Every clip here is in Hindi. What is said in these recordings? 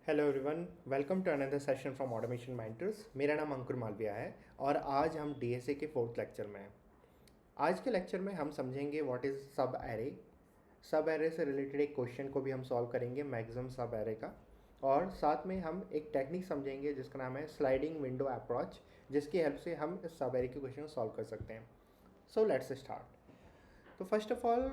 Hello everyone, welcome to another session from automation mentors. मेरा नाम अंकुर मालविया है और आज हम डीएसए के फोर्थ लेक्चर में हैं। आज के लेक्चर में हम समझेंगे व्हाट इज़ सब एरे। सब एरे से रिलेटेड एक क्वेश्चन को भी हम सॉल्व करेंगे, मैक्सिमम सब एरे का। और साथ में हम एक टेक्निक समझेंगे जिसका नाम है स्लाइडिंग विंडो अप्रोच, जिसकी हेल्प से हम इस सब एरे के क्वेश्चन को सॉल्व कर सकते हैं। So let's start. तो first of all,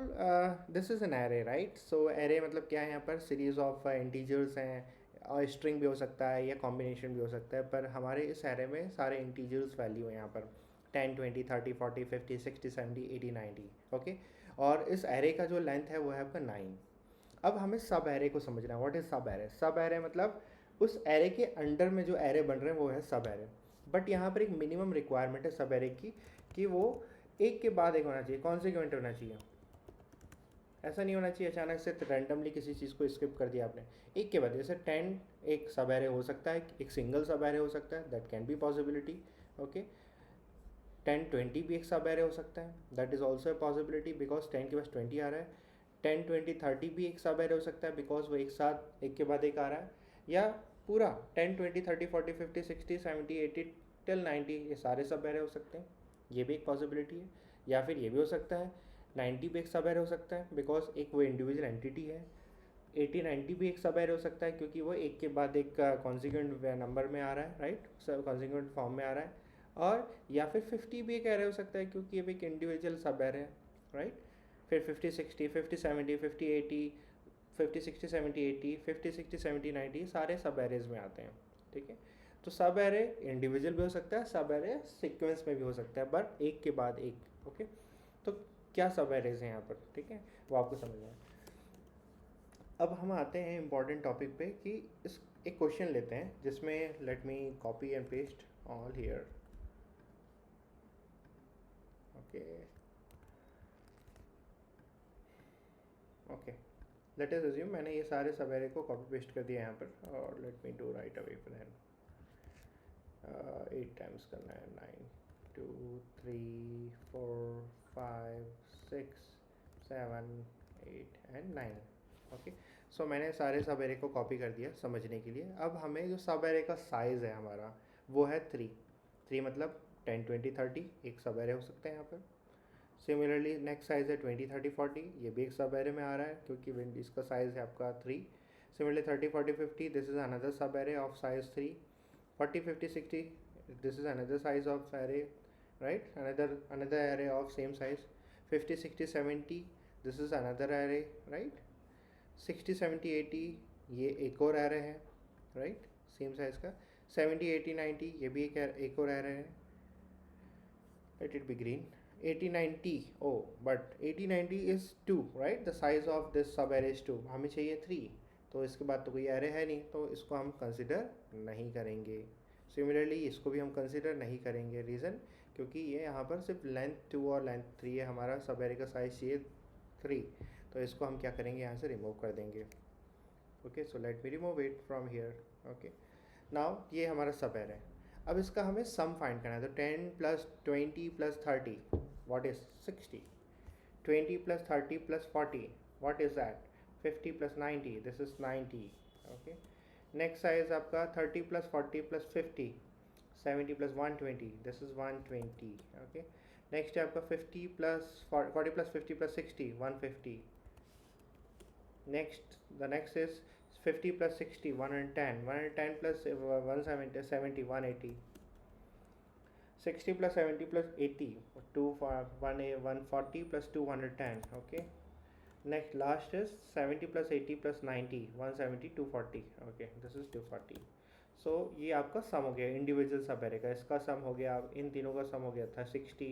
this is an array, right. So array मतलब क्या है? यहाँ पर सीरीज ऑफ इंटीजर्स हैं, और स्ट्रिंग भी हो सकता है या कॉम्बिनेशन भी हो सकता है, पर हमारे इस एरे में सारे इंटीजर्स वैल्यू है यहाँ पर 10, 20, 30, 40, 50, 60, 70, 80, 90। ओके। और इस एरे का जो लेंथ है वो है आपका 9। अब हमें सब एरे को समझना है। व्हाट इज़ सब एरे? सब एरे मतलब उस एरे के अंडर में जो एरे बन रहे हैं वो है सब एरे। बट यहाँ पर एक मिनिमम रिक्वायरमेंट है सब एरे की, कि वो एक के बाद एक होना चाहिए। कॉन्सिक्वेंट होना चाहिए। ऐसा नहीं होना चाहिए अचानक से रैंडमली किसी चीज़ को स्किप कर दिया आपने। एक के बाद जैसे 10 एक सब एरे हो सकता है, एक सिंगल सब एरे हो सकता है, that can be possibility. Okay. 10, 20 भी एक सब एरे हो सकता है, that is also a possibility because 10 के पास 20 आ रहा है। 10, 20, 30 भी एक सब एरे हो सकता है बिकॉज वो एक साथ एक के बाद एक आ रहा है। या पूरा 10, 20, 30, 40, 50, 60, 70, 80 टिल 90 ये सारे सब एरे हो सकते हैं, ये भी एक पॉसिबिलिटी है। या फिर ये भी हो सकता है 90 भी एक सब एरे हो सकता है बिकॉज एक वो इंडिविजुअल एंटिटी है। 80, 90 भी एक सब एरे हो सकता है क्योंकि वो एक के बाद एक कॉन्सिक्वेंट नंबर में आ रहा है, राइट, सब कॉन्सिक्वेंट फॉर्म में आ रहा है। और या फिर 50 भी एक एरे हो सकता है क्योंकि ये भी एक इंडिविजुअल सब एरे है, राइट। फिर 50, 60, 50, 70, 50, 80, 50, 60, 70, 80, 50, 60, 70, 90 सारे सब एरेज में आते हैं। ठीक है। तो सब एरे इंडिविजुअल भी हो सकता है, सब एरे सीक्वेंस में भी हो सकता है, बट एक के बाद एक। ओके। तो क्या सब एरेज हैं यहाँ पर? ठीक है, वो आपको समझना है। अब हम आते हैं इम्पॉर्टेंट टॉपिक पे कि इस एक क्वेश्चन लेते हैं जिसमें let me copy and paste all here. Okay. Okay. Let us assume मैंने ये सारे सब एरे को कॉपी पेस्ट कर दिया यहाँ पर, और let me do right away for then 8 times करना है। 9, 2, 3, 4, 5, 6, 7, 8 एंड 9। ओके। सो मैंने सारे सब एरे को कॉपी कर दिया समझने के लिए। अब हमें जो सब एरे का साइज़ है हमारा वो है 3। 3 मतलब 10, 20, 30 एक सब एरे हो सकते हैं यहाँ पर। सिमिलरली नेक्स्ट साइज़ है 20, 30, 40, ये भी एक सब एरे में आ रहा है क्योंकि इसका साइज़ है आपका 3। सिमिलरली 30, 40, 50 दिस इज़ अनदर सब array of size 3। 40, 50, 60 this is another size of array, right, another array of same size. 50, 60, 70 this is another array, right. 60, 70, 80 ये एक और array है, right, सेम साइज का। 70, 80, 90 ये भी एक और array है। let it be green। 80, 90 oh but 80, 90 is 2, right, the size of this sub array is 2, हमें चाहिए 3। तो इसके बाद तो कोई एरे है नहीं, तो इसको हम कंसिडर नहीं करेंगे। सिमिलरली इसको भी हम कंसिडर नहीं करेंगे। रीज़न क्योंकि ये यहाँ पर सिर्फ लेंथ 2 और लेंथ 3 है, हमारा सब एरे का साइज चाहिए 3, तो इसको हम क्या करेंगे, यहाँ से रिमूव कर देंगे। Okay. So let me remove it from here. Okay. Now ये हमारा सब एरे है। अब इसका हमें सम फाइंड करना है, तो 10 + 20 + 30 what is 60। 20 + 30 + 40 what is that 50 + 90 this is 90। Okay. Next size आपका 30 + 40 + 50 70 + 120 दिस इज 120। ओके। नेक्स्ट है आपका 40 + 50 + 60 150। Next, the next is 50 + 60 110, 110 + 170 70 180, 60 + 70 + 80 140 + 210. Okay. Next, last is 70 + 80 + 90 170 240. Okay, this is 240. सो ये आपका सम हो गया इंडिविजुअल सब एरे का। इसका सम हो गया, इन तीनों का सम हो गया था 60,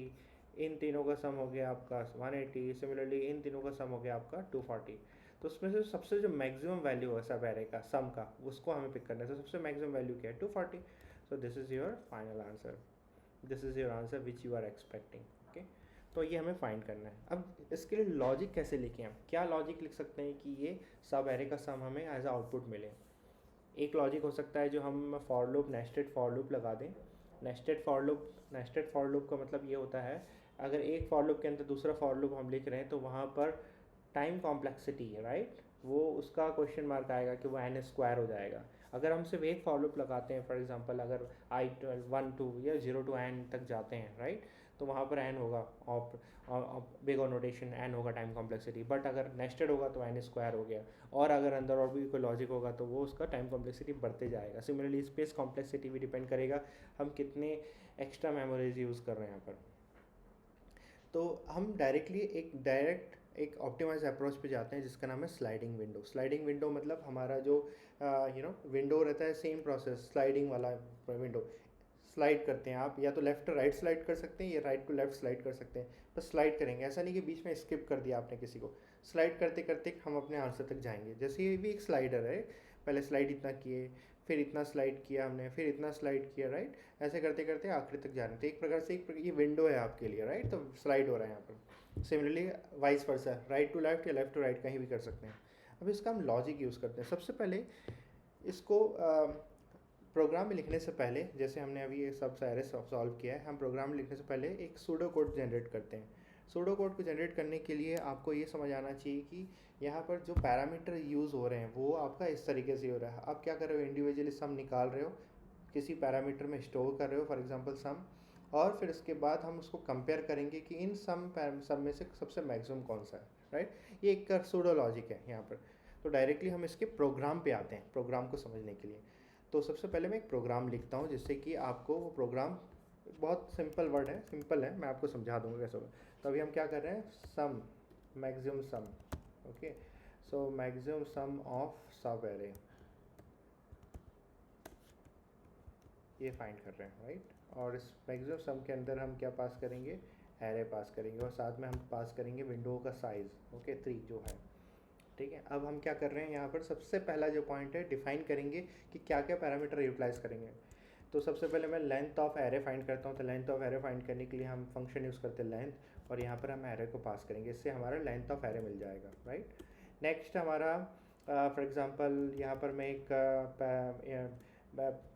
इन तीनों का सम हो गया आपका 180, सिमिलरली इन तीनों का सम हो गया आपका 240। तो उसमें से सबसे जो मैक्सिमम वैल्यू है सब एरे का सम का, उसको हमें पिक करना है। तो सबसे मैक्सिमम वैल्यू क्या है 240। So this is your final answer, this is your answer which you are expecting. Okay. तो ये हमें फाइंड करना है। अब इसके लिए लॉजिक कैसे लिखें, हम क्या लॉजिक लिख सकते हैं कि ये सब एरे का सम हमें एज आउटपुट मिले। एक लॉजिक हो सकता है जो हम for loop, nested for loop लगा दें। नेस्टेड फॉर लूप का मतलब ये होता है, अगर एक फॉर लूप के अंदर दूसरा फॉर लूप हम लिख रहे हैं तो वहाँ पर टाइम कॉम्प्लेक्सिटी, राइट, वो उसका क्वेश्चन मार्क आएगा कि वो एन स्क्वायर हो जाएगा। अगर हम सिर्फ एक फॉर लूप लगाते हैं, फॉर एग्जांपल अगर आई 1 2 या 0 to n तक जाते हैं, राइट, तो वहाँ पर n होगा, और बिग और नोटेशन n होगा टाइम कॉम्प्लेक्सिटी। बट अगर नेस्टेड होगा तो n स्क्वायर हो गया, और अगर अंदर और भी कोई लॉजिक होगा तो वो उसका टाइम कॉम्प्लेक्सिटी बढ़ते जाएगा। सिमिलरली स्पेस कॉम्प्लेक्सिटी भी डिपेंड करेगा हम कितने एक्स्ट्रा मेमोरीज यूज़ कर रहे हैं यहाँ पर। तो हम डायरेक्ट एक ऑप्टिमाइज अप्रोच पे जाते हैं जिसका नाम है स्लाइडिंग विंडो। स्लाइडिंग विंडो मतलब हमारा जो विंडो रहता है, सेम प्रोसेस, स्लाइडिंग वाला विंडो। स्लाइड करते हैं आप, या तो लेफ्ट टू राइट स्लाइड कर सकते हैं या राइट टू लेफ्ट स्लाइड कर सकते हैं, बस स्लाइड करेंगे। ऐसा नहीं कि बीच में स्किप कर दिया आपने किसी को। स्लाइड करते करते हम अपने आंसर तक जाएंगे। जैसे ये भी एक स्लाइडर है, पहले स्लाइड इतना किए, फिर इतना स्लाइड किया हमने, फिर इतना स्लाइड किया, राइट, ऐसे करते करते आखिरी तक जा रहे हैं। तो एक प्रकार से ये विंडो है आपके लिए, राइट, तो स्लाइड हो रहा है यहाँ पर। Similarly vice versa, right to left या लेफ्ट टू राइट कहीं भी कर सकते हैं। अब इसका हम लॉजिक यूज़ करते हैं। सबसे पहले इसको प्रोग्राम में लिखने से पहले, जैसे हमने अभी ये सब सारे सॉल्व किया है, हम प्रोग्राम में लिखने से पहले एक सूडो कोड जनरेट करते हैं। सूडो कोड को जनरेट करने के लिए आपको ये समझ आना चाहिए कि यहाँ पर जो पैरामीटर यूज़ हो रहे हैं वो आपका इस तरीके से हो रहा है। आप क्या कर रहे हो, इंडिविजुअली सम निकाल रहे हो, किसी पैरामीटर में स्टोर कर रहे हो, फॉर एग्जांपल सम, और फिर उसके बाद हम उसको कंपेयर करेंगे कि इन सम में से सबसे मैक्सिमम कौन सा है, राइट। ये एक सूडो लॉजिक है यहाँ पर। तो डायरेक्टली हम इसके प्रोग्राम पे आते हैं, प्रोग्राम को समझने के लिए। तो सबसे पहले मैं एक प्रोग्राम लिखता हूँ जिससे कि आपको वो प्रोग्राम, बहुत सिंपल वर्ड है, सिंपल है, मैं आपको समझा दूंगा कैसे होगा। तो अभी हम क्या कर रहे हैं, sum, maximum sum, okay. So maximum sum of subarray, ये फाइंड कर रहे हैं, राइट। और इस मैक्सिमम सम के अंदर हम क्या पास करेंगे, एरे पास करेंगे, और साथ में हम पास करेंगे विंडो का साइज़, ओके, 3 जो है, ठीक है। अब हम क्या कर रहे हैं यहाँ पर, सबसे पहला जो पॉइंट है, डिफाइन करेंगे कि क्या क्या पैरामीटर यूटिलाइज करेंगे। तो सबसे पहले मैं लेंथ ऑफ एरे फाइंड करता हूँ। तो लेंथ ऑफ एरे फाइंड करने के लिए हम फंक्शन यूज़ करते हैं लेंथ, और यहाँ पर हम एरे को पास करेंगे, इससे हमारा लेंथ ऑफ एरे मिल जाएगा, राइट। नेक्स्ट हमारा फॉर एग्जांपल यहाँ पर मैं एक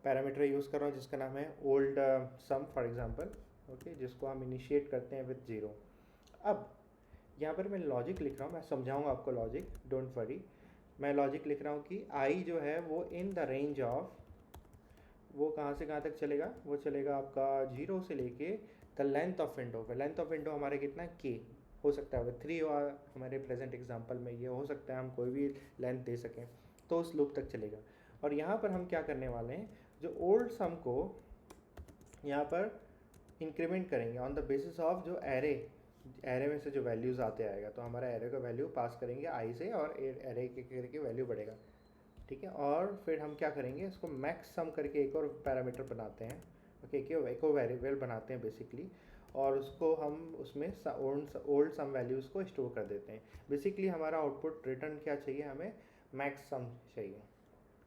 पैरामीटर यूज़ कर रहा हूँ जिसका नाम है old sum, for example, okay, जिसको हम इनिशिएट करते हैं विद 0। अब यहाँ पर मैं लॉजिक लिख रहा हूँ, मैं समझाऊंगा आपको लॉजिक, डोंट वरी। मैं लॉजिक लिख रहा हूँ कि आई जो है वो इन द रेंज ऑफ, वो कहाँ से कहाँ तक चलेगा, वो चलेगा आपका 0 से लेके the length of window. Length of window हमारे कितना, के हो सकता है 3, और हमारे प्रेजेंट एग्जांपल में ये हो सकता है हम कोई भी लेंथ दे सकें, तो उस लूप तक चलेगा। और यहाँ पर हम क्या करने वाले हैं, जो ओल्ड सम को यहाँ पर इंक्रीमेंट करेंगे ऑन द बेसिस ऑफ जो एरे में से जो वैल्यूज़ आते आएगा। तो हमारा एरे का वैल्यू पास करेंगे आई से, और एरे के करके वैल्यू बढ़ेगा, ठीक है। और फिर हम क्या करेंगे, इसको मैक्स सम करके एक और पैरामीटर बनाते हैं, ओके, एक और वेरिएबल बनाते हैं बेसिकली, और उसको हम उसमें ओल्ड सम वैल्यूज़ को स्टोर कर देते हैं। बेसिकली हमारा आउटपुट रिटर्न क्या चाहिए, हमें मैक्स सम चाहिए,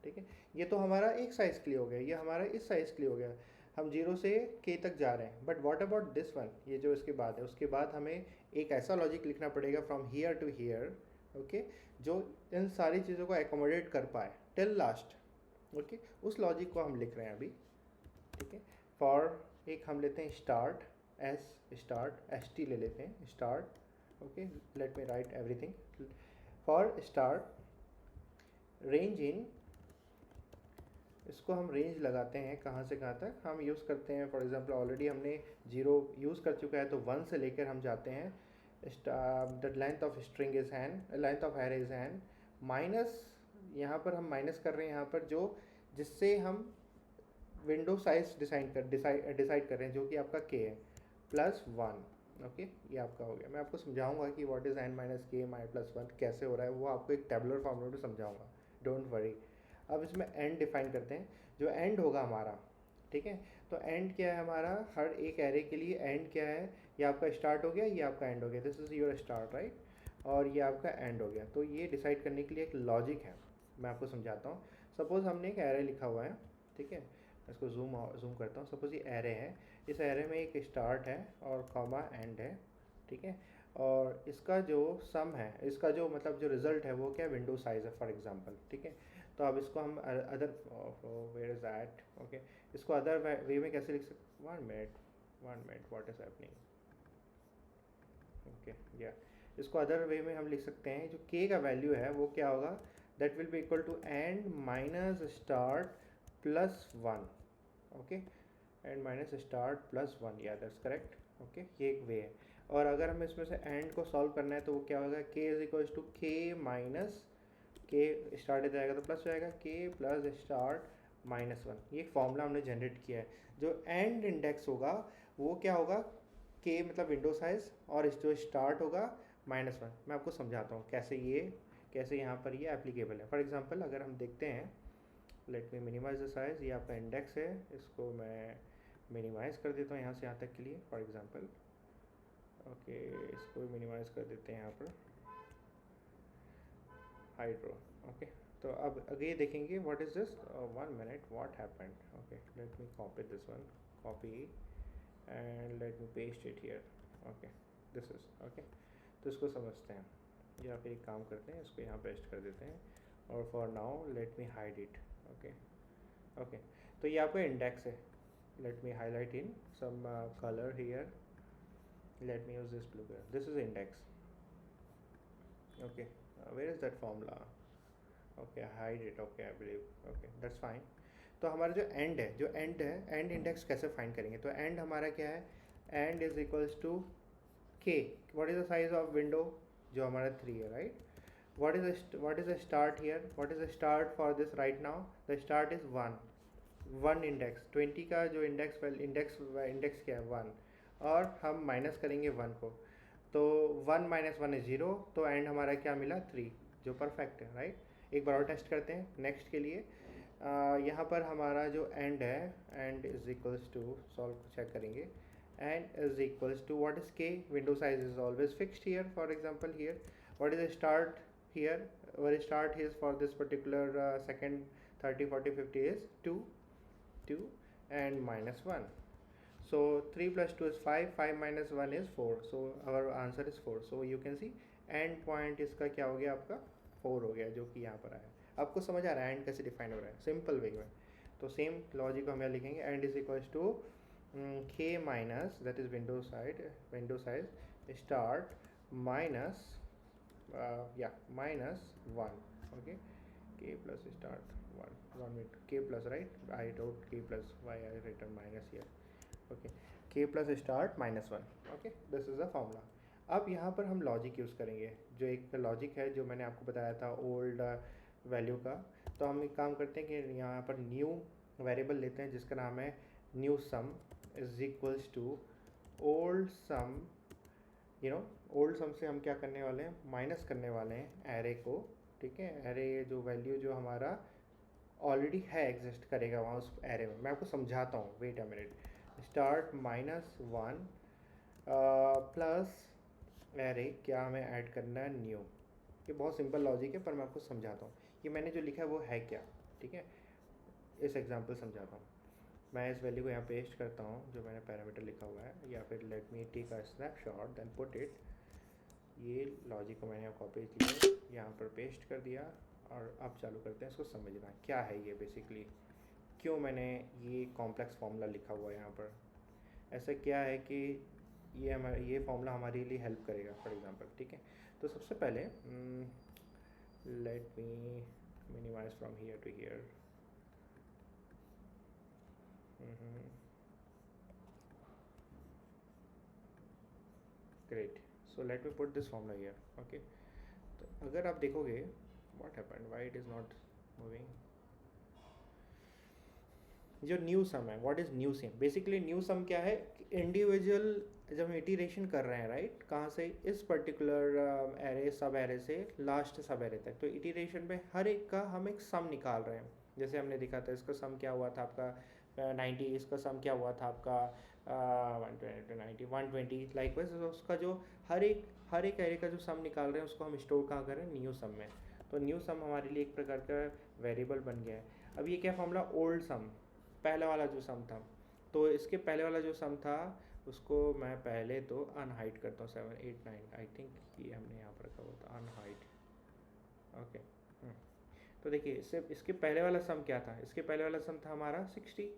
ठीक है। ये तो हमारा एक साइज़ के लिए हो गया, ये हमारा इस साइज़ के लिए हो गया, हम 0 से k तक जा रहे हैं। But what about this one, ये जो इसके बाद है, उसके बाद हमें एक ऐसा लॉजिक लिखना पड़ेगा from here to here, okay, जो इन सारी चीज़ों को एकोमोडेट कर पाए टिल लास्ट, ओके। उस लॉजिक को हम लिख रहे हैं अभी, ठीक है। फॉर एक हम लेते हैं स्टार्ट, एस टी ले लेते हैं, start, okay, let me right everything. For start range इन, इसको हम रेंज लगाते हैं कहाँ से कहाँ तक हम यूज़ करते हैं। फॉर एग्जांपल ऑलरेडी हमने 0 यूज़ कर चुका है, तो 1 से लेकर हम जाते हैं the length of string is an, length of array is an, minus, यहाँ पर हम माइनस कर रहे हैं यहाँ पर जो, जिससे हम विंडो साइज डिसाइड कर रहे हैं, जो कि आपका के है, +1, ओके, ये आपका हो गया। मैं आपको समझाऊंगा कि व्हाट इज़ n माइनस के माई +1 कैसे हो रहा है, वो आपको एक टेबुलर फॉर्मूला में समझाऊंगा, डोंट वरी। अब इसमें एंड डिफाइन करते हैं, जो एंड होगा हमारा, ठीक है। तो एंड क्या है हमारा, हर एक एरे के लिए एंड क्या है, ये आपका स्टार्ट हो गया, ये आपका एंड हो गया, this is your start, right, और ये आपका एंड हो गया। तो ये डिसाइड करने के लिए एक लॉजिक है, मैं आपको समझाता हूँ। सपोज़ हमने एक एरे लिखा हुआ है, ठीक है, इसको जूम करता हूँ। सपोज़ ये एरे है, इस एरे में एक स्टार्ट है और कॉमा एंड है, ठीक है। और इसका जो सम है, इसका जो मतलब जो रिज़ल्ट है वो क्या, विंडो साइज़ है फॉर एग्जांपल, ठीक है। तो अब इसको हम other, where is that, okay, इसको अदर वे में कैसे लिख सकते, 1 minute what is happening, okay, या इसको अदर वे में हम लिख सकते हैं, जो k का वैल्यू है वो क्या होगा, that will be equal to end minus start plus one. Okay, end minus start plus one, या दैट्स करेक्ट। ओके, ये एक वे है। और अगर हमें इसमें से एंड को सॉल्व करना है तो वो क्या होगा, k is equal to k minus के स्टार्ट जाएगा तो प्लस हो जाएगा, k plus start minus one. ये एक फॉर्मूला हमने जनरेट किया है। जो एंड इंडेक्स होगा वो क्या होगा, k मतलब विंडो साइज, और जो स्टार्ट होगा माइनस वन। मैं आपको समझाता हूँ कैसे यहाँ पर ये एप्लीकेबल है। फॉर एग्जांपल अगर हम देखते हैं, let me minimize the size, ये आपका इंडेक्स है, इसको मैं मिनिमाइज़ कर देता हूँ यहाँ से यहाँ तक के लिए। फॉर एग्जांपल ओके, इसको मिनिमाइज़ कर देते हैं यहाँ पर, हाइड्रो। ओके, तो अब अगे देखेंगे what is this, 1 minute, what happened. Okay, let me copy this one, copy and let me paste it here. Okay, this is okay. तो इसको समझते हैं, या फिर एक काम करते हैं, इसको यहाँ पेस्ट कर देते हैं, और for now let me hide it. Okay okay, तो ये आपका इंडेक्स है। Let me highlight in some colour here, let me use this blue color, this is index। okay, where is that formula, okay, hide it, okay, I believe, okay, that's fine। तो हमारा जो एंड है, एंड इंडेक्स कैसे फाइंड करेंगे, तो एंड हमारा क्या है, एंड इज इक्वल्स टू के, what is the size of window, जो हमारा 3 है, right. What is the start here, what is the start for this right now, the start is 1, 1 index, 20 का जो इंडेक्स क्या है 1, और हम माइनस करेंगे 1 को, तो 1 माइनस 1 इज 0, तो एंड हमारा क्या मिला 3, जो परफेक्ट है, राइट। एक बार और टेस्ट करते हैं नेक्स्ट के लिए। यहाँ पर हमारा जो एंड है, end is equals to, solve check करेंगे, end is equals to what is K, window size is always fixed here, for example here what is start here, what start is for this particular second 30 40 50 is 2 and minus 1, so 3 plus 2 is 5, 5 minus 1 is 4, so our answer is 4। so you can see end point इसका क्या हो गया, आपका 4 हो गया, जो कि यहाँ पर आया। आपको समझ आ रहा है एंड कैसे डिफाइन हो रहा है, सिंपल वे में। तो सेम लॉजिक हम यहाँ लिखेंगे, end is equals to k minus, that is window size start minus या minus 1। Okay, k plus start 1 minute, k plus, right, I wrote k plus, why I written minus here। okay, k plus start minus 1। okay, this is the formula। अब यहाँ पर हम लॉजिक यूज़ करेंगे, जो एक लॉजिक है जो मैंने आपको बताया था ओल्ड वैल्यू का। तो हम एक काम करते हैं कि यहाँ पर न्यू वेरिएबल लेते हैं जिसका नाम है new sum is equals to old sum. Old sum से हम क्या करने वाले हैं, माइनस करने वाले हैं एरे को, ठीक है। एरे जो वैल्यू जो हमारा ऑलरेडी है, एग्जिस्ट करेगा वहाँ उस एरे में। मैं आपको समझाता हूँ, wait a minute. Start minus 1 plus array, क्या हमें ऐड करना है, न्यू। ये बहुत सिंपल लॉजिक है, पर मैं आपको समझाता हूँ। ये मैंने जो लिखा है वो है क्या, ठीक है। इस एग्जांपल समझाता हूँ। मैं इस वैल्यू को यहाँ पेस्ट करता हूँ जो मैंने पैरामीटर लिखा हुआ है, या फिर let me take a snapshot then put it. ये लॉजिक को मैंने यहाँ कॉपी किया, यहाँ पर पेस्ट कर दिया, और अब चालू करते हैं इसको समझना क्या है ये बेसिकली, क्यों मैंने ये कॉम्प्लेक्स फार्मूला लिखा हुआ है यहाँ पर। ऐसा क्या है कि ये फार्मूला हमारे लिए हेल्प करेगा, फॉर एग्जांपल, ठीक है। तो सबसे पहले let me minimize from here to here. Great, so let me put this formula here. Okay, तो अगर आप देखोगे what happened, why it is not moving. जो न्यू सम है, what is new sum, basically new sum क्या है, इंडिविजुअल जब हम इटीरेशन कर रहे हैं, राइट, कहाँ से, इस पर्टिकुलर एरे सब एरे से लास्ट सब एरे तक, तो इटीरेशन में हर एक का हम एक सम निकाल रहे हैं। जैसे हमने देखा था, इसका सम क्या हुआ था आपका 90, इसका सम क्या हुआ था आपका 120 120, लाइक वाइज उसका जो हर एक एरे का जो सम निकाल रहे हैं उसको हम स्टोर कहाँ कर रहे हैं, न्यू सम में। तो न्यू सम हमारे लिए एक प्रकार का वेरिएबल बन गया है। अब ये क्या फॉर्मूला, ओल्ड सम, पहले वाला जो सम था, तो इसके पहले वाला जो सम था उसको मैं पहले तो अनहाइड करता हूँ, 7 8 9, आई थिंक ये हमने यहाँ पर रखा हुआ था अनहाइड। ओके, तो देखिए सिर्फ इसके पहले वाला सम क्या था, इसके पहले वाला सम था हमारा 60,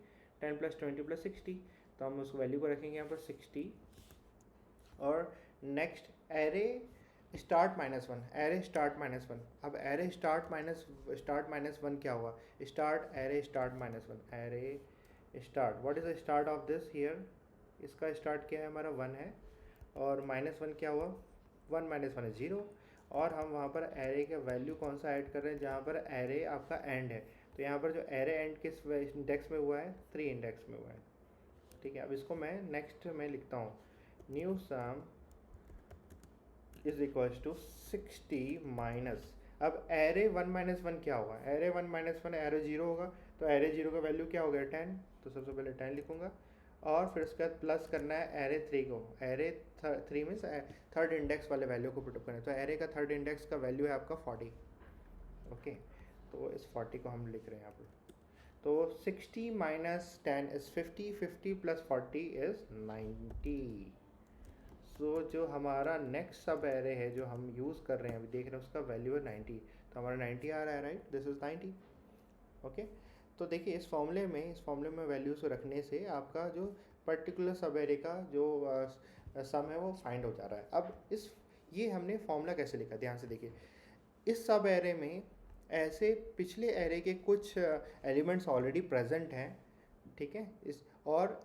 10 + 20 + 60, तो हम उस वैल्यू को रखेंगे यहाँ पर 60। और next array start minus one, array start minus one. अब एरे स्टार्ट माइनस वन क्या हुआ? Start array start minus one, array start. What is the start of this here? इसका स्टार्ट क्या है? हमारा वन है। और माइनस वन क्या हुआ? वन माइनस वन है जीरो। और हम वहाँ पर एरे का वैल्यू कौन सा ऐड कर रहे हैं? जहाँ पर एरे आपका एंड है, तो यहाँ पर जो एरे एंड किस इंडेक्स में हुआ है? 3 इंडेक्स में हुआ है। ठीक है, अब इसको मैं नेक्स्ट में लिखता हूँ, new sum is equals to 60 minus. अब एरे वन माइनस वन क्या होगा? Array one minus one array zero होगा, तो एरे जीरो का वैल्यू क्या हो गया? 10। तो सबसे पहले 10 लिखूंगा, और फिर उसके बाद प्लस करना है एरे थ्री को। Array three means third index वाले वैल्यू को पुटअप करना है, तो एरे का थर्ड इंडेक्स का वैल्यू है आपका 40। ओके, तो इस 40 को हम लिख रहे हैं यहाँ पर। तो 60 माइनस 10 इज 50, 50 प्लस 40 इज 90। सो जो हमारा नेक्स्ट सब एरे है जो हम यूज़ कर रहे हैं अभी देख रहे हैं, उसका वैल्यू है 90। तो हमारा 90 आ रहा है, राइट? This is 90। ओके, तो देखिए इस फॉर्मूले में वैल्यूज़ रखने से आपका जो पर्टिकुलर सब एरे का जो सम है वो फाइंड हो जा रहा है। अब ये हमने फॉर्मूला कैसे लिखा, ध्यान से देखिए। इस सब एरे में ऐसे पिछले एरे के कुछ एलिमेंट्स ऑलरेडी प्रेजेंट हैं, ठीक है, इस और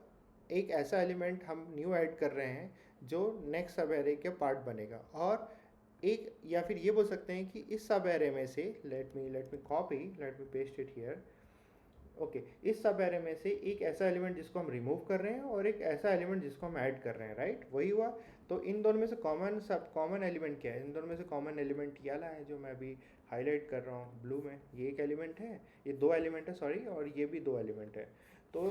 एक ऐसा एलिमेंट हम न्यू ऐड कर रहे हैं जो नेक्स्ट सब एरे के पार्ट बनेगा। और एक, या फिर ये बोल सकते हैं कि इस सब एरे में से let me copy, let me paste it here. Okay, इस सब एरे में से एक ऐसा एलिमेंट जिसको हम रिमूव कर रहे हैं और एक ऐसा एलिमेंट जिसको हम ऐड कर रहे हैं, राइट? वही हुआ। तो इन दोनों में से कॉमन एलिमेंट क्या है? इन दोनों में से कॉमन एलिमेंट ये वाला है जो मैं अभी हाईलाइट कर रहा हूँ ब्लू में। ये एक एलिमेंट है, ये दो एलिमेंट है सॉरी, और ये भी दो एलिमेंट है। तो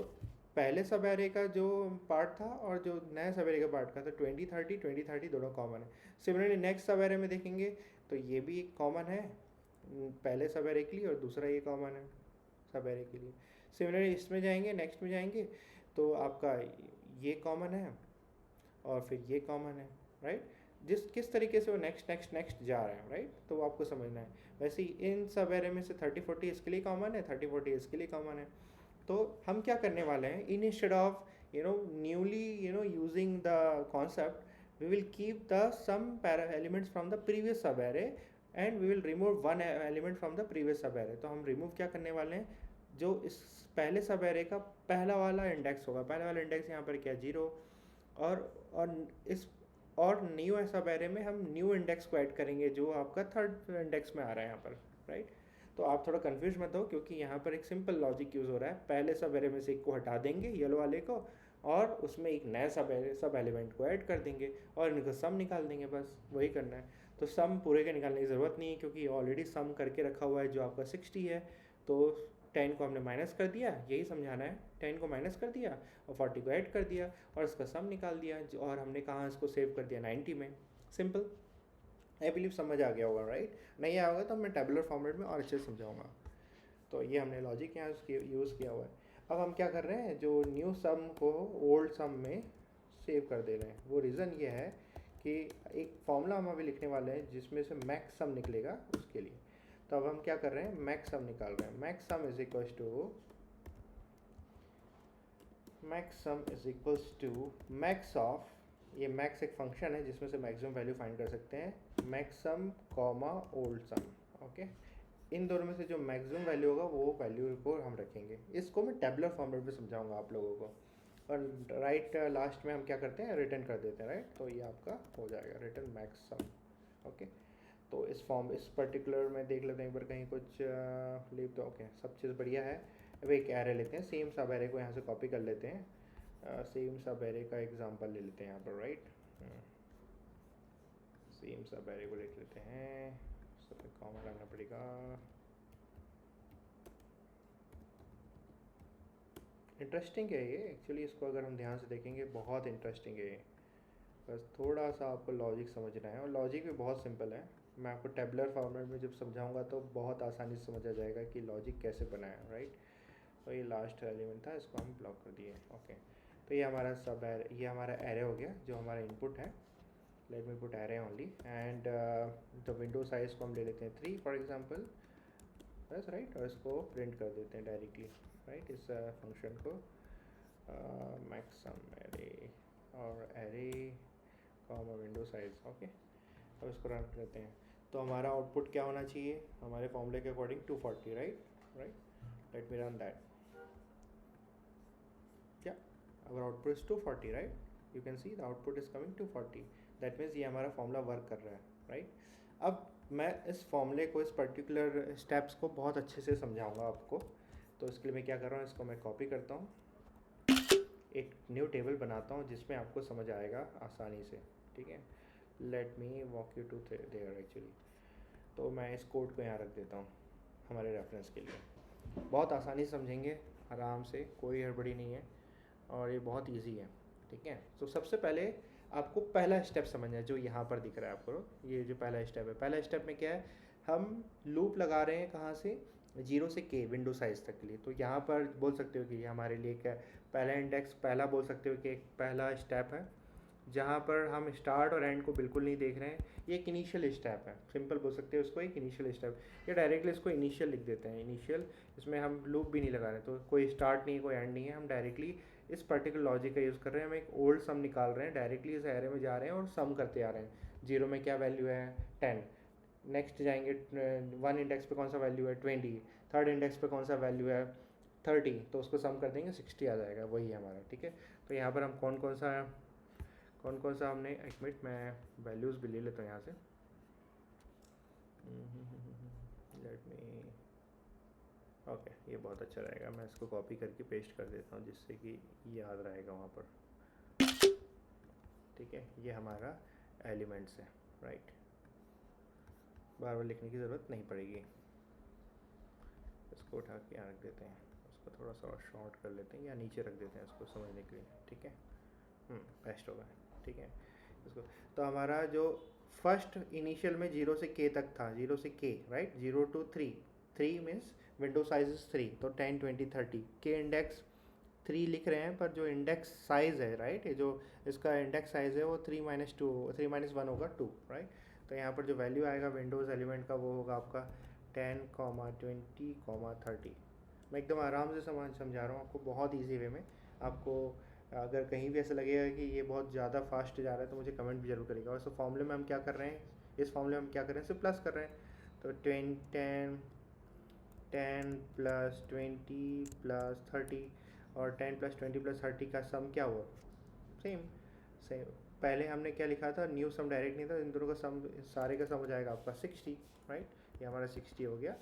पहले सब एरे का जो पार्ट था और जो नया सब एरे का पार्ट का था, 20 30 दोनों कॉमन है। सिमिलरली नेक्स्ट सब एरे में देखेंगे तो ये भी एक कॉमन है पहले सब एरे के लिए, और दूसरा ये कॉमन है सब एरे के लिए। सिमिलरली इसमें जाएंगे, नेक्स्ट में जाएंगे तो आपका ये कॉमन है और फिर ये कॉमन है, राइट? जिस किस तरीके से वो नेक्स्ट नेक्स्ट नेक्स्ट जा रहे हैं, राइट? तो वो आपको समझना है। वैसे ही इन सब एरे में से 30 40 इसके लिए कॉमन है, 30 40 इसके लिए कॉमन है। तो हम क्या करने वाले हैं, instead of newly using the concept, we will keep the sum elements from the previous subarray and we will remove one element from the previous subarray. तो हम रिमूव क्या करने वाले हैं, जो इस पहले सब एरे का पहला वाला इंडेक्स होगा, पहला वाला इंडेक्स यहाँ पर क्या, जीरो। और इस और न्यू सब एरे में हम न्यू इंडेक्स को ऐड करेंगे जो आपका थर्ड इंडेक्स में आ रहा है यहाँ पर, राइट? तो आप थोड़ा कंफ्यूज मत हो, क्योंकि यहाँ पर एक सिंपल लॉजिक यूज़ हो रहा है। पहले सब एरे में से एक को हटा देंगे, येलो वाले को, और उसमें एक नया सब एलिमेंट को ऐड कर देंगे और इनका सम निकाल देंगे, बस वही करना है। तो सम पूरे के निकालने की ज़रूरत नहीं है, क्योंकि ऑलरेडी सम करके रखा हुआ है जो आपका 60 है। तो 10 को हमने माइनस कर दिया, यही समझाना है। 10 को माइनस कर दिया और 40 को ऐड कर दिया और इसका सम निकाल दिया, और हमने कहाँ इसको सेव कर दिया, 90 में। सिंपल। आई बिलीव समझ आ गया होगा, राइट? नहीं आया होगा तो मैं टेबुलर फॉर्मेट में और अच्छे से समझाऊंगा। तो ये हमने लॉजिक यहाँ यूज़ किया हुआ है। अब हम क्या कर रहे हैं, जो न्यू सम को ओल्ड सम में सेव कर दे रहे हैं। वो रीज़न ये है कि एक फॉर्मूला हम अभी लिखने वाले हैं जिसमें से मैक्स सम निकलेगा उसके लिए। तो अब हम क्या कर रहे हैं, मैक्स सम निकाल रहे हैं। Max sum is equals to max of, ये मैक्स एक फंक्शन है जिसमें से मैक्सिमम वैल्यू फाइंड कर सकते हैं, max sum comma old sum. Okay, इन दोनों में से जो मैक्सिमम वैल्यू होगा वो वैल्यू को हम रखेंगे। इसको मैं टेबुलर फॉर्मेट में समझाऊंगा आप लोगों को। और राइट लास्ट में हम क्या करते हैं, रिटर्न कर देते हैं, राइट? तो ये आपका हो जाएगा रिटर्न मैक्सम। ओके, तो इस पर्टिकुलर में देख लेते हैं एक बार कहीं कुछ लीव। तो ओके, सब चीज़ बढ़िया है। अब एक एरे लेते हैं, सेम सब एरे को यहाँ से कॉपी कर लेते हैं। सेम सब एरे का एग्जांपल ले लेते हैं यहाँ पर, राइट? सेम सब एरे को लिख लेते हैं, सब कॉमा करना पड़ेगा। इंटरेस्टिंग है ये एक्चुअली, इसको अगर हम ध्यान से देखेंगे बहुत इंटरेस्टिंग है ये। बस थोड़ा सा आपको लॉजिक समझना है, और लॉजिक भी बहुत सिंपल है। मैं आपको टेबुलर फॉर्मेट में जब समझाऊंगा तो बहुत आसानी से समझ आ जाएगा कि लॉजिक कैसे बनाया, राइट? तो ये लास्ट एलिमेंट था, इसको हम ब्लॉक कर दिए। ओके, तो ये हमारा सब एरे, ये हमारा एरे हो गया जो हमारा इनपुट है। Let me put array only, and the window size को हम ले लेते हैं 3 फॉर एग्जांपल, बस, राइट? और इसको प्रिंट कर देते हैं डायरेक्टली, राइट? इस फंक्शन को मैक्सम एरे और array comma window size. Okay, अब इसको रन करते हैं तो हमारा आउटपुट क्या होना चाहिए हमारे फॉर्मूले के according 240, right. Let me run that. क्या our output is 240, right. You can see the output is coming 240. That means ये हमारा फॉर्मूला वर्क कर रहा है, राइट. अब मैं इस फॉर्मूले को, इस पर्टिकुलर स्टेप्स को बहुत अच्छे से समझाऊंगा आपको. तो इसके लिए मैं क्या कर रहा हूँ, इसको मैं कॉपी करता हूँ, एक न्यू टेबल बनाता हूँ जिसमें आपको समझ आएगा आसानी से. ठीक है. Let me walk you to there actually. तो मैं इस कोड को यहाँ रख देता हूँ हमारे रेफरेंस के लिए. बहुत आसानी से समझेंगे, आराम से, कोई हड़बड़ी नहीं है और ये बहुत इजी है. ठीक है. तो सबसे पहले आपको पहला स्टेप समझना है जो यहाँ पर दिख रहा है आपको. ये जो पहला स्टेप है, पहला स्टेप में क्या है, हम लूप लगा रहे हैं कहाँ से, 0 से k विंडो साइज़ तक के लिए. तो यहाँ पर बोल सकते हो कि ये हमारे लिए क्या पहला इंडेक्स, पहला बोल सकते हो कि एक पहला स्टेप है जहाँ पर हम स्टार्ट और एंड को बिल्कुल नहीं देख रहे हैं. ये एक इनिशियल स्टेप है, सिंपल बोल सकते हो उसको, एक इनिशियल स्टेप. या डायरेक्टली इसको इनिशियल लिख देते हैं, इनिशियल. इसमें हम लूप भी नहीं लगा रहे, तो कोई स्टार्ट नहीं, कोई एंड नहीं है. हम डायरेक्टली इस पर्टिकुलर लॉजिक का यूज़ कर रहे हैं. हम एक ओल्ड सम निकाल रहे हैं, डायरेक्टली इस एरे में जा रहे हैं और सम करते आ रहे हैं. 0 में क्या वैल्यू है, 10. नेक्स्ट जाएंगे 1 इंडेक्स पे कौन सा वैल्यू है, 20. थर्ड इंडेक्स पे कौन सा वैल्यू है, 30. तो उसको सम कर देंगे, 60 आ जाएगा. वही है हमारा. ठीक है. तो यहाँ पर हम कौन कौन सा हमने, एक मिनट मैं वैल्यूज़ भी ले लेता हूँ यहाँ से. लेट मी, ओके, ये बहुत अच्छा रहेगा. मैं इसको कॉपी करके पेस्ट कर देता हूँ जिससे कि याद रहेगा वहाँ पर. ठीक है. ये हमारा एलिमेंट्स है, राइट. बार बार लिखने की ज़रूरत नहीं पड़ेगी. इसको उठा के यहाँ रख देते हैं, उसको थोड़ा सा शॉर्ट कर लेते हैं या नीचे रख देते हैं इसको समझने के लिए. ठीक है. पेस्ट होगा. ठीक है. इसको तो हमारा जो फर्स्ट इनिशियल में 0 से k तक था, 0 से k, right. 0 to 3. 3 means window size is 3, तो 10 20 30. k इंडेक्स 3 लिख रहे हैं पर जो इंडेक्स साइज़ है, राइट, ये जो इसका इंडेक्स साइज़ है वो 3 - 1 होगा 2, राइट. तो यहाँ पर जो वैल्यू आएगा विंडोज़ एलिमेंट का वो होगा आपका 10, 20, 30. मैं एकदम आराम से समझा रहा हूँ आपको, बहुत ईजी वे में. आपको अगर कहीं भी ऐसा लगेगा कि ये बहुत ज़्यादा फास्ट जा रहा है तो मुझे कमेंट भी जरूर करेगा. और इस फॉर्मूले में हम क्या कर रहे हैं, इस फॉर्मूले में हम क्या कर रहे हैं, सिर्फ प्लस कर रहे हैं. तो 10 प्लस 20 प्लस 30 और 10 प्लस 20 प्लस 30 का सम क्या हुआ, सेम. पहले हमने क्या लिखा था, न्यू सम डायरेक्ट नहीं था, इन दोनों का सम, सारे का सम हो जाएगा आपका 60, राइट. ये हमारा 60 हो गया.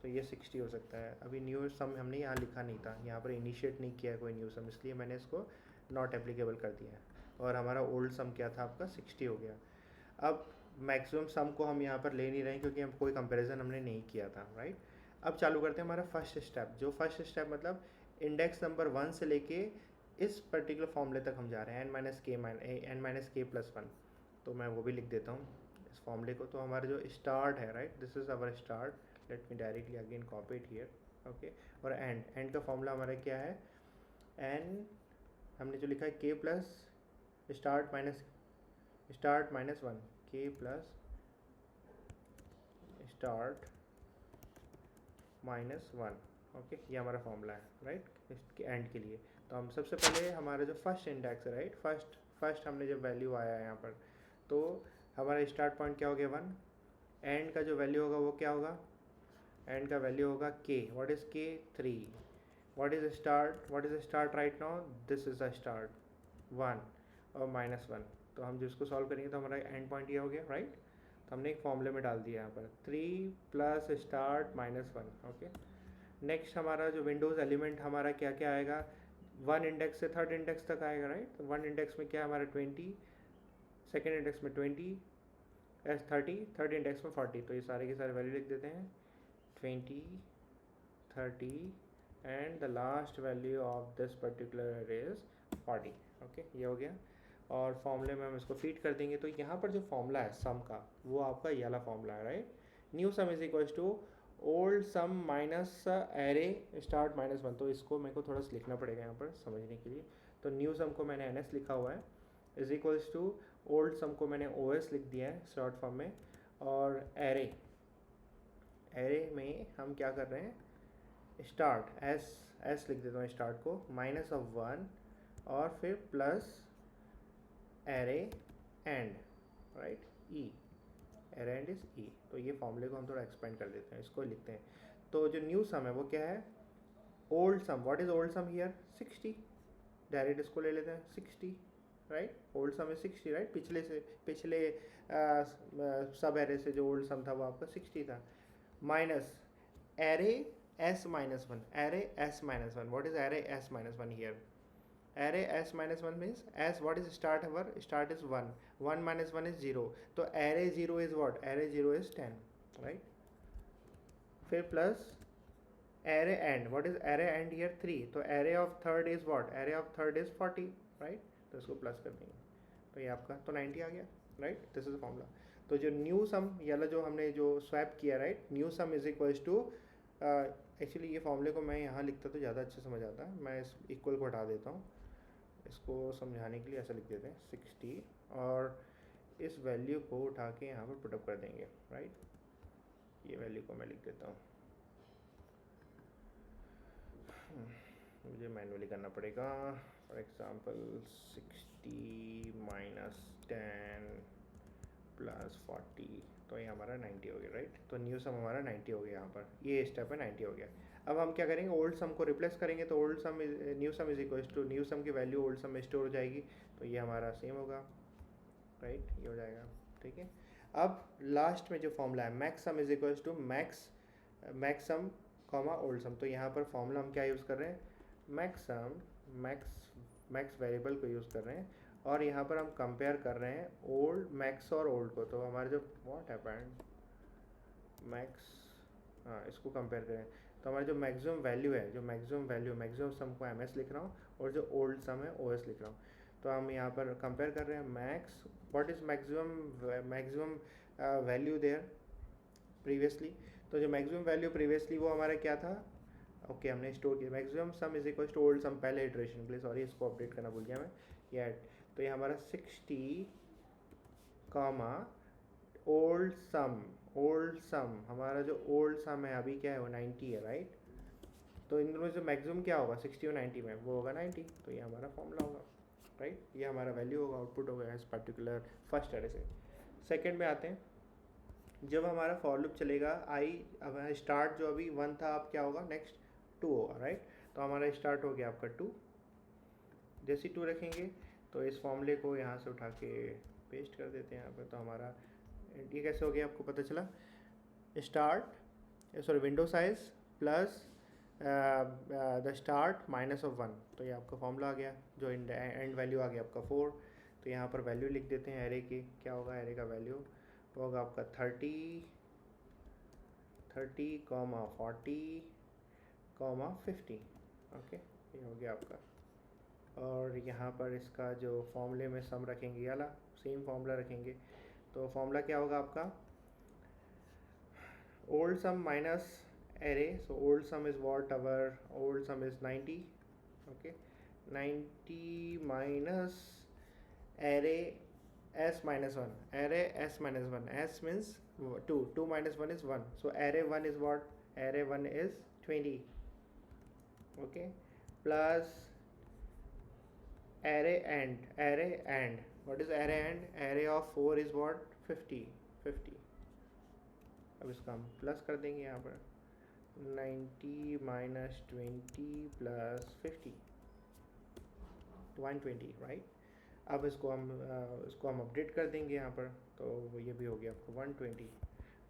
तो ये 60 हो सकता है. अभी न्यू सम हमने यहाँ लिखा नहीं था, यहाँ पर इनिशिएट नहीं किया कोई न्यू सम, इसलिए मैंने इसको नॉट एप्लीकेबल कर दिया है. और हमारा ओल्ड सम क्या था आपका, 60 हो गया. अब मैक्सिमम सम को हम यहाँ पर ले नहीं रहे हैं क्योंकि हम कोई कंपैरिजन हमने नहीं किया था, राइट. अब चालू करते हैं हमारा फर्स्ट स्टेप. जो फर्स्ट स्टेप मतलब इंडेक्स नंबर 1 से लेके इस पर्टिकुलर फॉर्मूले तक हम जा रहे हैं, n-k+1. तो मैं वो भी लिख देता हूँ इस फॉर्मूले को. तो हमारा जो स्टार्ट है, right, this is our start. Let me directly again copy it here. Okay. और एंड का फॉर्मूला हमारा क्या है, एन हमने जो लिखा है k plus start minus 1, k plus start -1. Okay. ये हमारा फॉर्मूला है, राइट, इसके एंड के लिए. तो हम सबसे पहले हमारा जो फर्स्ट इंडेक्स है, राइट, फर्स्ट हमने जब वैल्यू आया है यहाँ पर, तो हमारा स्टार्ट पॉइंट क्या हो गया 1. एंड का जो वैल्यू होगा वो क्या होगा, एंड का वैल्यू होगा k. What is k, 3. What is start right now, this is the start 1 और -1. तो हम जिसको सॉल्व करेंगे तो हमारा एंड पॉइंट ये हो गया, राइट. तो हमने एक फॉर्मूले में डाल दिया यहाँ पर 3 प्लस स्टार्ट -1. ओके. नेक्स्ट हमारा जो विंडोज़ एलिमेंट हमारा क्या क्या आएगा, 1 इंडेक्स से 3rd इंडेक्स तक आएगा, राइट. तो 1 इंडेक्स में क्या हमारा 20, सेकेंड इंडेक्स में 20, 30, थर्ड इंडेक्स में 40. तो ये सारे के सारे वैल्यू लिख देते हैं, 20, 30 and the last value of this particular is 40. Okay. ये हो गया. और फॉर्मूले में हम इसको फीड कर देंगे. तो यहाँ पर जो फॉर्मूला है सम का वो आपका ये वाला फॉर्मूला है, right. New sum is equals to old sum minus array start -1. तो इसको मेरे को थोड़ा सा लिखना पड़ेगा यहाँ पर समझने के लिए. तो न्यू सम को मैंने NS लिखा हुआ है, इज इक्वल्स टू ओल्ड सम को मैंने OS लिख दिया है शॉर्ट फॉर्म में. और एरे में हम क्या कर रहे हैं, स्टार्ट एस लिख देता हूँ स्टार्ट को, -1 और फिर plus array end, right, E. Array end is E. तो ये फॉर्मूले को हम थोड़ा एक्सपेंड कर देते हैं, इसको लिखते हैं। तो जो न्यू सम है वो क्या है, old sum. What is old sum here, 60। Direct इसको ले लेते हैं 60, right. Old sum is 60, right. पिछले सब एरे से जो ओल्ड सम था वो आपका 60 था, minus array S minus one. Array S minus one, what is array S minus one here, array s minus 1 means s, what is start, our start is 1, 1 minus 1 is 0, तो array 0 is what, array 0 is 10, right। फिर plus array end, what is array end here, 3, तो array of third is what, array of third is 40, right। तो इसको प्लस कर देंगे तो ये आपका तो 90 आ गया, राइट। This is formula. तो जो न्यू सम याला जो हमने जो स्वैप किया, right, new sum is equals to, actually ये फॉर्मूले को मैं यहाँ लिखता तो ज़्यादा अच्छे समझ आता है, मैं इस इक्वल को हटा देता हूँ, इसको समझाने के लिए ऐसा लिख देते हैं 60, और इस वैल्यू को उठा के यहाँ पर पुटअप कर देंगे, राइट। ये वैल्यू को मैं लिख देता हूँ, मुझे मैनुअली करना पड़ेगा। फॉर एग्जांपल 60 माइनस 10 प्लस 40, तो ये हमारा 90 हो गया, राइट। तो न्यू सम हमारा 90 हो गया, यहाँ पर ये स्टेप है 90 हो गया। अब हम क्या करेंगे, ओल्ड सम को रिप्लेस करेंगे, तो old sum new sum is equal to, new sum की वैल्यू ओल्ड सम में स्टोर हो जाएगी, तो ये हमारा सेम होगा, राइट, ये हो जाएगा, ठीक है। अब लास्ट में जो फॉर्मूला है, max sum is equal to max sum comma old sum, तो यहाँ पर फॉर्मूला हम क्या यूज़ कर रहे हैं, मैक्स सम, मैक्स वेरिएबल को यूज़ कर रहे हैं, और यहाँ पर हम कंपेयर कर रहे हैं ओल्ड मैक्स और ओल्ड को। तो हमारे जो व्हाट हैपेंड मैक्स, हाँ इसको कंपेयर करें, तो हमारा जो मैक्सिमम वैल्यू है, जो मैक्सिमम सम को एम लिख रहा हूँ, और जो ओल्ड सम है ओ लिख रहा हूँ। तो हम यहाँ पर कंपेयर कर रहे हैं max, what is maximum value there previously. तो जो मैक्सिमम वैल्यू प्रीवियसली वो हमारा क्या था, ओके हमने स्टोर किया, maximum sum is equal to old sum, पहले इटरेशन के लिए, सॉरी इसको अपडेट करना भूल गया मैं, ये तो ये हमारा 60 कॉमा ओल्ड सम हमारा जो ओल्ड सम है अभी क्या है वो 90 है, राइट। तो इन दोनों से मैक्सिमम क्या होगा 60 और 90 में, वो होगा 90, तो ये हमारा फॉर्मूला होगा, राइट। ये हमारा वैल्यू होगा, आउटपुट होगा इस पर्टिकुलर फर्स्ट एरे से। सेकेंड में आते हैं, जब हमारा फॉर लूप चलेगा आई, अब स्टार्ट जो अभी 1 था, अब क्या होगा नेक्स्ट 2 होगा, राइट। तो हमारा स्टार्ट हो गया आपका 2, जैसे 2 रखेंगे तो इस फॉर्मूले को यहाँ से उठा के पेस्ट कर देते हैं यहाँ पे। तो हमारा ये कैसे हो गया आपको पता चला, start sorry window size plus the start minus of 1, तो ये आपका फॉर्मूला आ गया, जो एंड वैल्यू आ गया आपका 4। तो यहाँ पर वैल्यू लिख देते हैं एरे की, क्या होगा एरे का वैल्यू, वो होगा आपका 30 कॉमा 40 कॉमा 50, ओके ये हो गया आपका। और यहाँ पर इसका जो फॉर्मूले में सम रखेंगे वाला सेम फॉर्मूला रखेंगे, तो फॉर्मूला क्या होगा आपका, old sum minus array, so old sum is what, our old sum is 90, okay 90 minus array s minus 1, array s minus 1, s means 2 minus 1 is 1, so array 1 is what, array 1 is 20, okay, plus array and what is array and, array of 4 is what 50। अब इसका हम प्लस कर देंगे यहाँ पर 90 माइनस 20 प्लस 50, 120, राइट। अब इसको हम अपडेट कर देंगे यहाँ पर, तो ये भी हो गया आपको 120।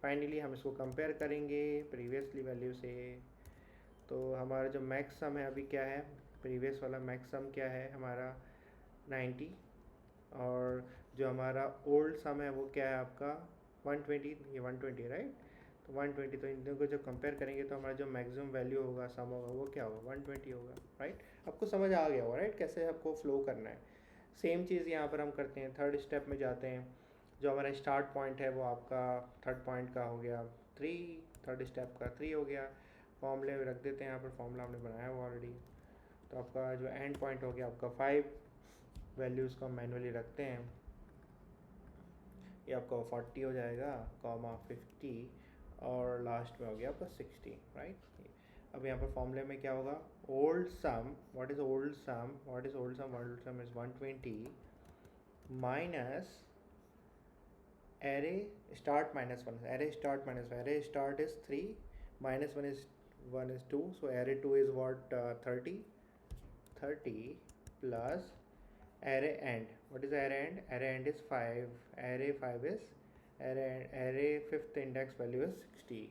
फाइनली हम इसको कंपेयर करेंगे प्रीवियसली वैल्यू से, तो हमारा जो मैक्स सम है अभी क्या है, प्रीवियस वाला मैक्स सम क्या है हमारा 90, और जो हमारा ओल्ड सम है वो क्या है आपका 120, ये 120 राइट। तो 120, तो इन दोनों को जब कंपेयर करेंगे तो हमारा जो मैक्सिमम वैल्यू होगा सम होगा वो क्या होगा 120 होगा, राइट। आपको समझ आ गया होगा राइट, कैसे आपको फ्लो करना है। सेम चीज़ यहाँ पर हम करते हैं, थर्ड स्टेप में जाते हैं। जो हमारा स्टार्ट पॉइंट है वो आपका थर्ड पॉइंट का हो गया 3, थर्ड स्टेप का 3 हो गया। फॉर्मूले में रख देते हैं यहाँ पर, फॉर्मूला हमने बनाया हुआ ऑलरेडी। तो आपका जो एंड पॉइंट हो गया आपका 5, वैल्यूज़ को हम मैनुअली रखते हैं, ये आपका 40 हो जाएगा कॉमा 50, और लास्ट में हो गया आपका 60, राइट। अब यहाँ पर फॉर्मूले में क्या होगा, old sum, what is old sum, what is old sum, old sum is 120 minus array start minus 1, array start minus 1, array start is 3, minus 1 is 2, so array 2 is what, 30 plus array end. What is array end? Array end is 5, array 5 is array fifth index value is 60.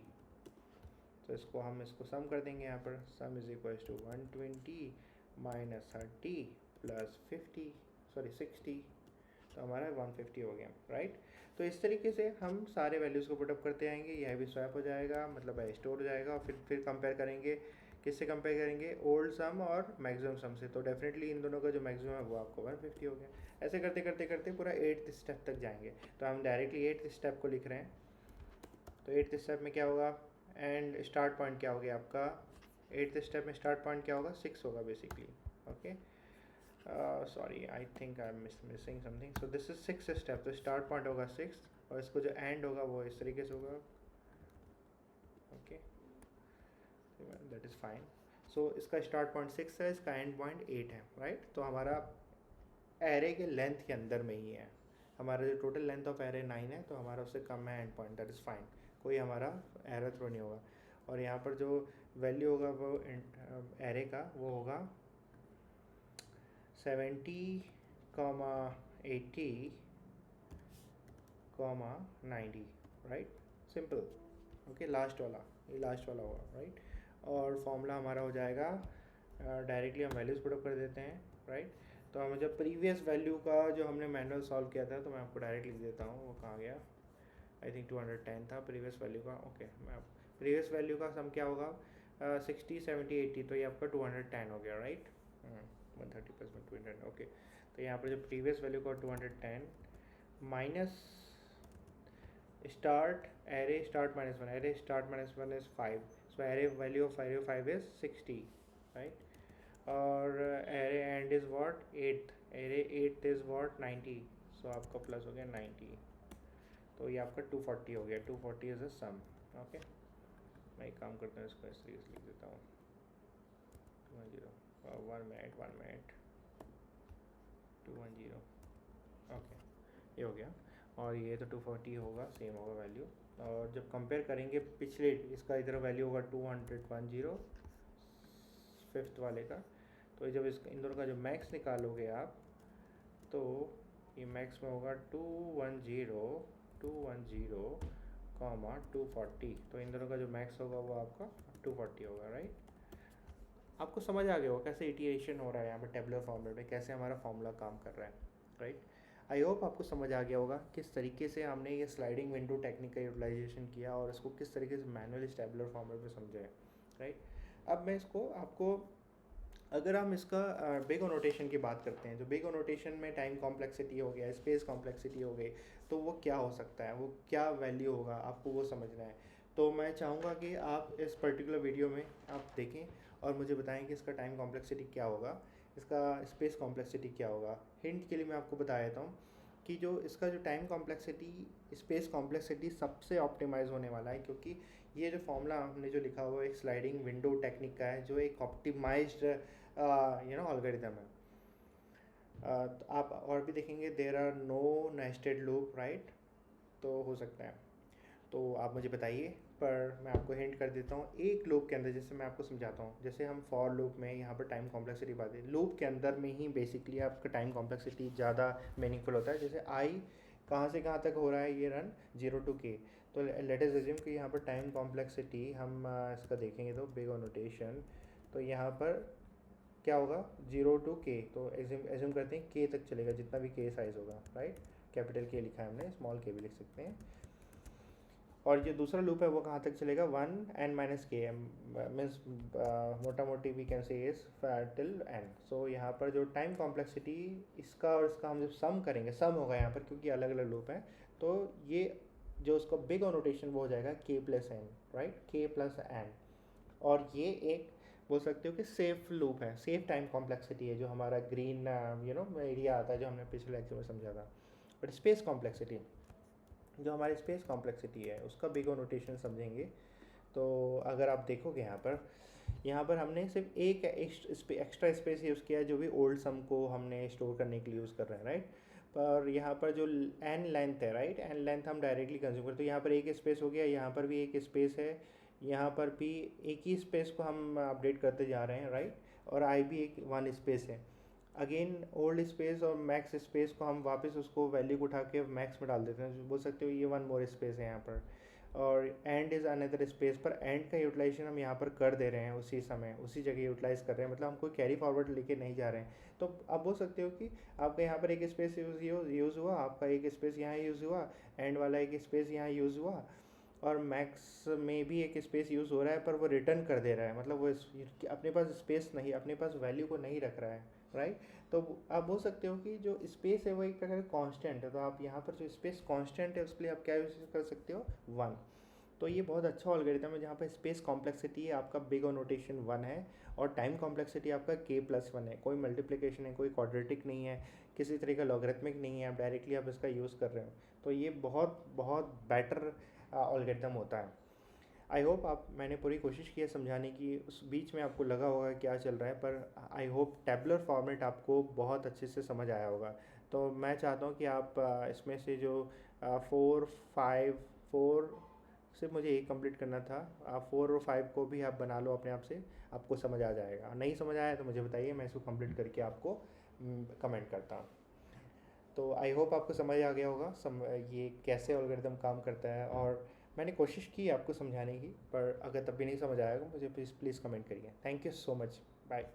तो इसको हम इसको सम कर देंगे यहाँ पर, sum is equal to 120 minus 30 plus 60, तो हमारा 150 हो गया, राइट। तो इस तरीके से हम सारे वैल्यूज़ को पुटअप करते आएंगे, यह भी स्वैप हो जाएगा, मतलब स्टोर हो जाएगा, और फिर कंपेयर करेंगे, किससे कंपेयर करेंगे, ओल्ड सम और मैक्सिमम सम से। तो डेफिनेटली इन दोनों का जो मैक्सिमम है वो आपको 150 हो गया। ऐसे करते करते करते पूरा 8th स्टेप तक जाएंगे। तो हम डायरेक्टली 8th स्टेप को लिख रहे हैं। तो 8th स्टेप में क्या होगा, एंड स्टार्ट पॉइंट क्या हो गया आपका, 8th स्टेप में स्टार्ट पॉइंट क्या होगा, 6 होगा basically, okay. Sorry, I think I am missing something. So this is 6th step, तो स्टार्ट पॉइंट होगा 6 और इसको जो एंड होगा वो इस तरीके से होगा, ओके, दैट इज़ फाइन। सो इसका स्टार्ट पॉइंट 6 है, इसका एंड पॉइंट 8 है, राइट। तो हमारा एरे के लेंथ के अंदर में ही है, हमारा जो टोटल लेंथ ऑफ एरे 9 है, तो हमारा उससे कम है and point, that is fine, कोई हमारा एरर थ्रो नहीं होगा। और यहाँ पर जो वैल्यू होगा वो एरे का वो होगा 70, 80, 90, राइट, सिंपल, ओके। लास्ट वाला, ये लास्ट वाला होगा, राइट। और फॉर्मूला हमारा हो जाएगा, डायरेक्टली हम वैल्यूज़ पुटअप कर देते हैं, राइट। तो हम जब प्रीवियस वैल्यू का जो हमने मैनुअल सॉल्व किया था, तो मैं आपको डायरेक्ट लिख देता हूँ, वो कहाँ गया, आई थिंक 210 था प्रीवियस वैल्यू का, ओके। मैं प्रीवियस वैल्यू का सम क्या होगा, 60, 70, 80, तो ये आपका 210 हो गया, राइट। 130 plus 210, okay. तो यहाँ पर जो प्रीवियस वैल्यू का 210 minus start array start minus 1, array start minus 1 is 5, so array value of array 5 is 60, right. और array end is what, 8, array 8 is what, 90, so आपका प्लस हो गया 90, तो ये आपका 240 हो गया, 240 is a sum, ओके। मैं एक काम करता हूँ, इसको इस तरीके से लिख देता हूँ, 210, 1 मिनट 210, ओके, ये हो गया। और ये तो 240 होगा, सेम होगा वैल्यू। और जब कंपेयर करेंगे पिछले, इसका इधर वैल्यू होगा 210 फिफ्थ वाले का, तो जब इस इन दोनों का जो मैक्स निकालोगे आप, तो ये मैक्स में होगा 210, 240, तो इन दोनों का जो मैक्स होगा वो आपका 240 होगा, राइट। आपको समझ आ गया होगा कैसे इटरेशन हो रहा है यहाँ पर टेबुलर फॉर्मेट में, कैसे हमारा फॉर्मूला काम कर रहा है, राइट। आई होप आपको समझ आ गया होगा किस तरीके से हमने ये स्लाइडिंग विंडो टेक्निक का यूटिलाइजेशन किया और इसको किस तरीके से मैनुअली टेबुलर फॉर्मेट में समझा है, राइट। अब मैं इसको आपको, अगर हम इसका बिग नोटेशन की बात करते हैं, जो बिग नोटेशन में टाइम कॉम्प्लेक्सिटी हो गया, स्पेस कॉम्प्लेक्सिटी हो गई, तो वो क्या हो सकता है, वो क्या वैल्यू होगा, आपको वो समझना है। तो मैं चाहूँगा कि आप इस पर्टिकुलर वीडियो में आप देखें और मुझे बताएं कि इसका टाइम कॉम्प्लेक्सिटी क्या होगा, इसका स्पेस कॉम्प्लेक्सिटी क्या होगा। हिंट के लिए मैं आपको बता देता हूँ कि जो इसका जो टाइम कॉम्प्लेक्सिटी, स्पेस कॉम्प्लेक्सिटी सबसे ऑप्टिमाइज़ होने वाला है, क्योंकि ये जो फॉर्मूला हमने जो लिखा हुआ है एक स्लाइडिंग विंडो टेक्निक का है, जो एक ऑप्टिमाइज्ड एल्गोरिथम है। तो आप और भी देखेंगे, there are no nested loop, right, तो हो सकता है, तो आप मुझे बताइए। पर मैं आपको हिंट कर देता हूँ, एक लूप के अंदर, जैसे मैं आपको समझाता हूँ, जैसे हम फॉर लूप में यहाँ पर टाइम कॉम्प्लेक्सिटी बात है, लूप के अंदर में ही बेसिकली आपका टाइम कॉम्प्लेक्सिटी ज़्यादा मीनिंगफुल होता है। जैसे आई कहाँ से कहाँ तक हो रहा है, ये रन 0 to k, तो लेट अस अज्यूम कि यहाँ पर टाइम कॉम्प्लेक्सिटी हम इसका देखेंगे तो बिग नोटेशन, तो यहाँ पर क्या होगा 0 to k, तो एज्यूम करते हैं k तक चलेगा, जितना भी k साइज़ होगा, राइट। कैपिटल K लिखा है हमने, स्मॉल k भी लिख सकते हैं। और जो दूसरा लूप है वो कहाँ तक चलेगा, 1n-k, मीन्स मोटा मोटी we can say is till n। So यहाँ पर जो टाइम कॉम्प्लेक्सिटी इसका और इसका हम जब सम करेंगे, सम होगा यहाँ पर क्योंकि अलग अलग लूप हैं, तो ये जो उसका बिग नोटेशन वो हो जाएगा k+n, राइट, k+n। और ये एक बोल सकते हो कि सेफ लूप है, सेफ टाइम कॉम्प्लेक्सिटी है, जो हमारा ग्रीन एरिया आता है, जो हमने पिछले लेक्चर में समझा था। बट स्पेस कॉम्प्लेक्सिटी, जो हमारी स्पेस कॉम्प्लेक्सिटी है, उसका बिग नोटेशन समझेंगे। तो अगर आप देखोगे यहाँ पर हमने सिर्फ एक एक्स्ट्रा स्पेस यूज़ किया है, जो भी ओल्ड सम को हमने स्टोर करने के लिए यूज़ कर रहे हैं, राइट। पर यहाँ पर जो एन लेंथ है, राइट, एन लेंथ हम डायरेक्टली कंज्यूम करते हैं। तो यहाँ पर एक स्पेस हो गया, यहाँ पर भी एक स्पेस है, यहाँ पर भी एक ही स्पेस को हम अपडेट करते जा रहे हैं, राइट, और आई भी एक वन स्पेस है। अगेन ओल्ड स्पेस और मैक्स स्पेस को हम वापस उसको वैल्यू को उठा के मैक्स में डाल देते हैं, बोल सकते हो ये वन मोर स्पेस है यहाँ पर। और एंड इज़ अनदर स्पेस, पर एंड का यूटिलाइजेशन हम यहाँ पर कर दे रहे हैं, उसी समय उसी जगह यूटिलाइज कर रहे हैं, मतलब हम कोई कैरी फॉरवर्ड लेके नहीं जा रहे हैं। तो आप बोल सकते हो कि आपका यहाँ पर एक स्पेस यूज़ हुआ, आपका एक स्पेस यहाँ यूज़ हुआ, एंड वाला एक स्पेस यहाँ यूज़ हुआ, और मैक्स में भी एक स्पेस यूज़ हो रहा है, पर वो रिटर्न कर दे रहा है, मतलब वो अपने पास स्पेस नहीं, अपने पास वैल्यू को नहीं रख रहा है, राइट। तो आप बोल सकते हो कि जो स्पेस है वो एक प्रकार का कांस्टेंट है, तो आप यहाँ पर जो स्पेस कांस्टेंट है उसके लिए आप क्या यूज़ कर सकते हो, वन। तो ये बहुत अच्छा एल्गोरिथम है जहाँ पर स्पेस कॉम्प्लेक्सिटी आपका बिग और नोटेशन वन है, और टाइम कॉम्प्लेक्सिटी आपका k+1 है, कोई मल्टीप्लिकेशन है, कोई क्वाड्रेटिक नहीं है, किसी तरह का लॉगरिथमिक नहीं है, आप डायरेक्टली आप इसका यूज़ कर रहे हो। तो ये बहुत बहुत बेटर एल्गोरिथम होता है। आई होप आप, मैंने पूरी कोशिश की है समझाने की, उस बीच में आपको लगा होगा क्या चल रहा है, पर आई होप टैबुलर फॉर्मेट आपको बहुत अच्छे से समझ आया होगा। तो मैं चाहता हूँ कि आप इसमें से जो 4 5 4 सिर्फ मुझे एक कंप्लीट करना था, आप 4 और 5 को भी आप बना लो अपने आप से, आपको समझ आ जाएगा। नहीं समझ आया तो मुझे बताइए, मैं इसको कंप्लीट करके आपको कमेंट करता हूँ। तो आई होप आपको समझ आ गया होगा ये कैसे एल्गोरिथम काम करता है, और मैंने कोशिश की आपको समझाने की, पर अगर तब भी नहीं समझ आएगा मुझे प्लीज़ कमेंट करिए। Thank you so much, bye.